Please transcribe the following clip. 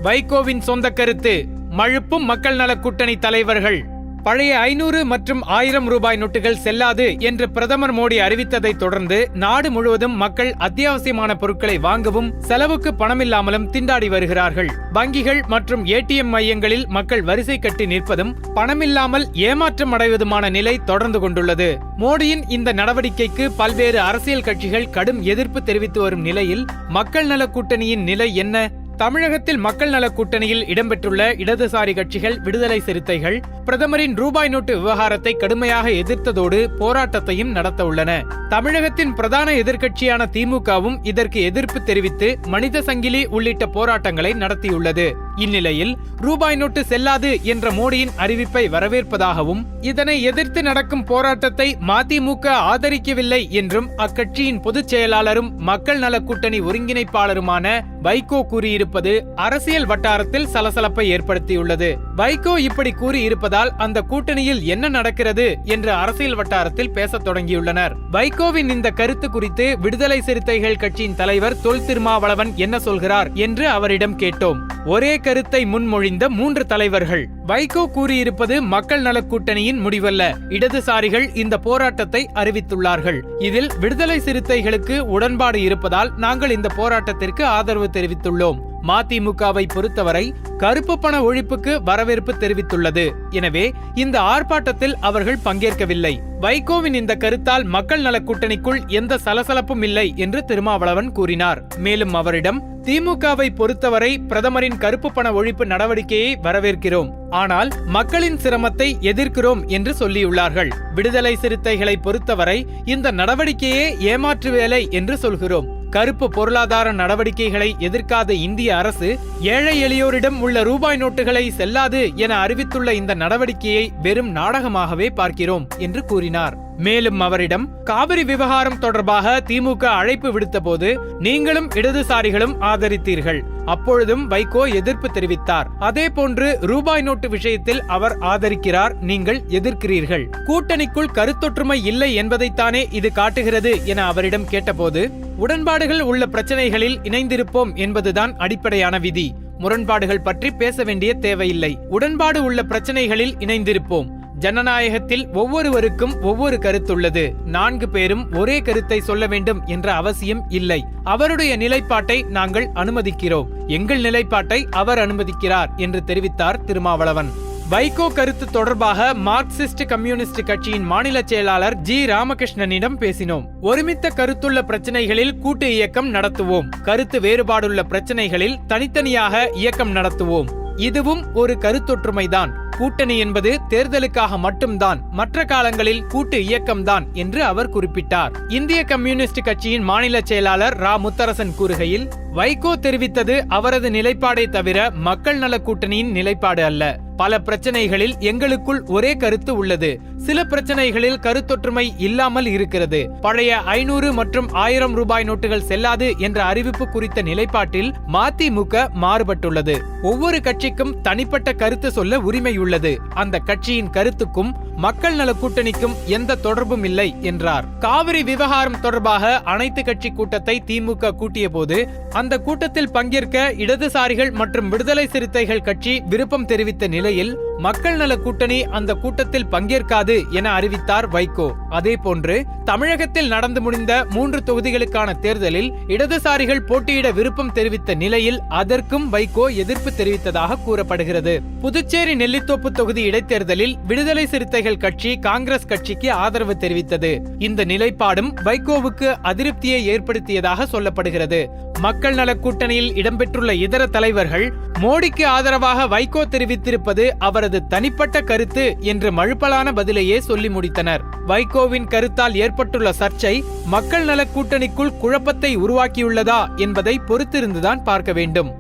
வைகோவின் சொந்த கருத்து. மழுப்பும் மக்கள் நல கூட்டணி தலைவர்கள். பழைய 500 மற்றும் 1000 ரூபாய் நோட்டுகள் செல்லாது என்று பிரதமர் மோடி அறிவித்ததை தொடர்ந்து நாடு முழுவதும் மக்கள் அத்தியாவசியமான பொருட்களை வாங்கவும் செலவுக்கு பணமில்லாமலும் திண்டாடி வருகிறார்கள். வங்கிகள் மற்றும் ATM மையங்களில் மக்கள் வரிசை கட்டி நிற்பதும் பணமில்லாமல் ஏமாற்றம் அடைவதுமான நிலை தொடர்ந்து கொண்டுள்ளது. மோடியின் இந்த நடவடிக்கைக்கு பல்வேறு அரசியல் கட்சிகள் கடும் எதிர்ப்பு தெரிவித்து வரும் நிலையில் மக்கள் நல கூட்டணியின் நிலை என்ன? தமிழகத்தில் மக்கள் நல கூட்டணியில் இடம்பெற்றுள்ள இடதுசாரி கட்சிகள், விடுதலை சிறுத்தைகள் பிரதமரின் ரூபாய் நோட்டு விவகாரத்தை கடுமையாக எதிர்த்ததோடு போராட்டத்தையும் நடத்த உள்ளன. தமிழகத்தின் பிரதான எதிர்க்கட்சியான திமுகவும் இதற்கு எதிர்ப்பு தெரிவித்து மனித சங்கிலி உள்ளிட்ட போராட்டங்களை நடத்தியுள்ளது. இந்நிலையில் ரூபாய் நோட்டு செல்லாது என்ற மோடியின் அறிவிப்பை வரவேற்பதாகவும் இதனை எதிர்த்து நடக்கும் போராட்டத்தை மதிமுக ஆதரிக்கவில்லை என்றும் அக்கட்சியின் பொதுச் செயலாளரும் மக்கள் நல கூட்டணி ஒருங்கிணைப்பாளருமான வைகோ கூறியிருப்பது அரசியல் வட்டாரத்தில் சலசலப்பை ஏற்படுத்தியுள்ளது. வைகோ இப்படி கூறியிருப்பதால் அந்த கூட்டணியில் என்ன நடக்கிறது என்று அரசியல் வட்டாரத்தில் பேசத் தொடங்கியுள்ளனர். வைகோவின் இந்த கருத்து குறித்து விடுதலை சிறுத்தைகள் கட்சியின் தலைவர் தொல் திருமாவளவன் என்ன சொல்கிறார் என்று அவரிடம் கேட்டோம். ஒரே கருத்தை முன்மொழிந்த 3 தலைவர்கள். வைகோ கூறியிருப்பது மக்கள் நல கூட்டணியின் முடிவல்ல. இடதுசாரிகள் இந்த போராட்டத்தை அறிவித்துள்ளார்கள். இதில் விடுதலை சிறுத்தைகளுக்கு உடன்பாடு இருப்பதால் நாங்கள் இந்த போராட்டத்திற்கு ஆதரவு தெரிவித்துள்ளோம். மதிமுகவை பொறுத்தவரை கருப்பு பண ஒழிப்புக்கு வரவேற்பு தெரிவித்துள்ளது. எனவே இந்த ஆர்ப்பாட்டத்தில் அவர்கள் பங்கேற்கவில்லை. வைகோவின் இந்த கருத்தால் மக்கள் நல கூட்டணிக்குள் எந்த சலசலப்பும் இல்லை என்று திருமாவளவன் கூறினார். மேலும் அவரிடம் திமுகவை பொறுத்தவரை பிரதமரின் கருப்பு பண ஒழிப்பு நடவடிக்கையை வரவேற்கிறோம், ஆனால் மக்களின் சிரமத்தை எதிர்க்கிறோம் என்று சொல்லியுள்ளார்கள். விடுதலை சிறுத்தைகளை பொறுத்தவரை இந்த நடவடிக்கையே ஏமாற்று வேலை என்று சொல்கிறோம். கருப்பு பொருளாதார நடவடிக்கைகளை எதிர்க்காத இந்திய அரசு ஏழை எளியோரிடம் உள்ள ரூபாய் நோட்டுகளை செல்லாது என அறிவித்துள்ள இந்த நடவடிக்கையை வெறும் நாடகமாகவே பார்க்கிறோம் என்று கூறினார். மேலும் அவரிடம் காவிரி விவகாரம் தொடர்பாக திமுக அழைப்பு விடுத்த போது நீங்களும் இடதுசாரிகளும் ஆதரித்தீர்கள். அப்பொழுதும் வைகோ எதிர்ப்பு தெரிவித்தார். அதே போன்று ரூபாய் நோட்டு விஷயத்தில் அவர் ஆதரிக்கிறார், நீங்கள் எதிர்க்கிறீர்கள். கூட்டணிக்குள் கருத்தொற்றுமை இல்லை என்பதைத்தானே இது காட்டுகிறது என அவரிடம் கேட்டபோது, உடன்பாடுகள் உள்ள பிரச்சனைகளில் இணைந்திருப்போம் என்பதுதான் அடிப்படையான விதி. முரண்பாடுகள் பற்றி பேச வேண்டிய தேவையில்லை. உடன்பாடு உள்ள பிரச்சனைகளில் இணைந்திருப்போம். ஜனநாயகத்தில் ஒவ்வொருவருக்கும் ஒவ்வொரு கருத்துள்ளது. 4 பேரும் ஒரே கருத்தை சொல்ல வேண்டும் என்ற அவசியம் இல்லை. அவருடைய நிலைப்பாட்டை நாங்கள் அனுமதிக்கிறோம், எங்கள் நிலைப்பாட்டை அவர் அனுமதிக்கிறார் என்று தெரிவித்தார் திருமாவளவன். வைகோ கருத்து தொடர்பாக மார்க்சிஸ்ட் கம்யூனிஸ்ட் கட்சியின் மாநில செயலாளர் ஜி ராமகிருஷ்ணனிடம் பேசினோம். ஒருமித்த கருத்துள்ள பிரச்சனைகளில் கூட்டு இயக்கம் நடத்துவோம். கருத்து வேறுபாடுள்ள பிரச்சனைகளில் தனித்தனியாக இயக்கம் நடத்துவோம். இதுவும் ஒரு கருத்தொற்றுமைதான். கூட்டணி என்பது தேர்தலுக்காக மட்டும்தான், மற்ற காலங்களில் கூட்டு இயக்கம்தான் என்று அவர் குறிப்பிட்டார். இந்திய கம்யூனிஸ்ட் கட்சியின் மாநில செயலாளர் ரா முத்தரசன் கூறுகையில், வைகோ தெரிவித்தது அவரது நிலைப்பாடே தவிர மக்கள் நல கூட்டணியின் நிலைப்பாடு அல்ல. பல பிரச்சனைகளில் எங்களுக்குள் ஒரே கருத்து உள்ளது. சில பிரச்சனைகளில் கருத்தொற்றுமை இல்லாமல் இருக்கிறது. பழைய 500 மற்றும் 1000 ரூபாய் நோட்டுகள் செல்லாது என்ற அறிவிப்பு குறித்த நிலைப்பாட்டில் மதிமுக மாறுபட்டுள்ளது. ஒவ்வொரு கட்சிக்கும் தனிப்பட்ட கருத்து சொல்ல உரிமை உள்ளது. அந்த கட்சியின் கருத்துக்கும் மக்கள் நல கூட்டணிக்கும் எந்த தொடர்பும் இல்லை என்றார். காவிரி விவகாரம் தொடர்பாக அனைத்து கட்சி கூட்டத்தை திமுக கூட்டிய போது அந்த கூட்டத்தில் பங்கேற்க இடதுசாரிகள் மற்றும் விடுதலை சிறுத்தைகள் கட்சி விருப்பம் தெரிவித்த நிலையில் மக்கள் நல கூட்டணி அந்த கூட்டத்தில் பங்கேற்காது என அறிவித்தார் வைகோ. அதே போன்று தமிழகத்தில் நடந்து முடிந்த 3 தொகுதிகளுக்கான தேர்தலில் இடதுசாரிகள் போட்டியிட விருப்பம் தெரிவித்த நிலையில் அதற்கும் வைகோ எதிர்ப்பு தெரிவித்ததாக கூறப்படுகிறது. புதுச்சேரி நெல்லித்தோப்பு தொகுதி இடைத்தேர்தலில் விடுதலை சிறுத்தைகள் கட்சி காங்கிரஸ் கட்சிக்கு ஆதரவு தெரிவித்தது. இந்த நிலைப்பாடும் வைகோவுக்கு அதிருப்தியை ஏற்படுத்தியதாக சொல்லப்படுகிறது. மக்கள் நல கூட்டணியில் இடம்பெற்றுள்ள இதர தலைவர்கள் மோடிக்கு ஆதரவாக வைகோ தெரிவித்திருப்பது அவரது தனிப்பட்ட கருத்து என்று மழுப்பலான பதிலையே சொல்லி முடித்தனர். வைகோவின் கருத்தால் ஏற்பட்டுள்ள சர்ச்சை மக்கள் நல கூட்டணிக்குள் குழப்பத்தை உருவாக்கியுள்ளதா என்பதை பொறுத்திருந்துதான் பார்க்க வேண்டும்.